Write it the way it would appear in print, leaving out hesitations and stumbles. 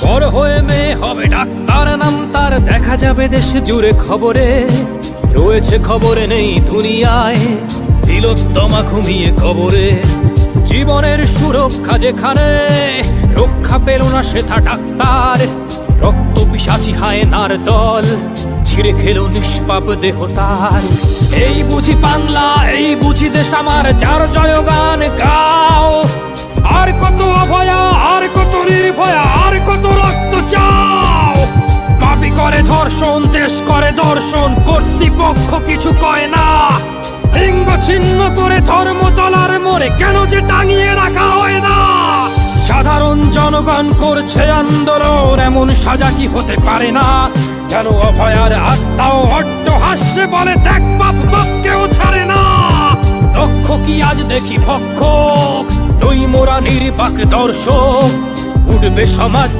বড় হয়ে মেয়ে হবে ডাক্তার, নাম তার দেখা যাবে দেশ জুড়ে খবরে। রয়েছে খবরে নেই দুনিয়ায়, তিলোত্তমা ঘুমিয়ে কবরে। জীবনের সুরক্ষা যেখানে, রক্ষা পেল না সেথা ডাক্তার। রক্ত পিশাচি হায়নার দল, ছিঁড়ে খেলো নিষ্পাপ দেহ তার। এই বুঝি বাংলা, এই বুঝি দেশ আমার, যার জয়গান গাও। আর কত অভয়া, আর কত নির্ভয়া, আর কত রক্ত চাও। পাপি করে ধর্ষণ, দেশ করে দর্শন, কর্তৃপক্ষ কিছু কয় না। লিঙ্গ ছিন্ন করে ধর্মতলার মোড়ে কেন যে টাঙিয়ে রাখা হয় না। সাধারণ জনগণ করছে আন্দোলন, এমন সাজা কি হতে পারে না। যেন অভয়ার আত্মাও অট্টহাস্যে বলে, দেখ বাপ বাপকেও ছাড়ে না। লক্ষ কি আজ দেখি ভক্ষক, নই মোরা নির্বাক দর্শক। উঠবে সমাজ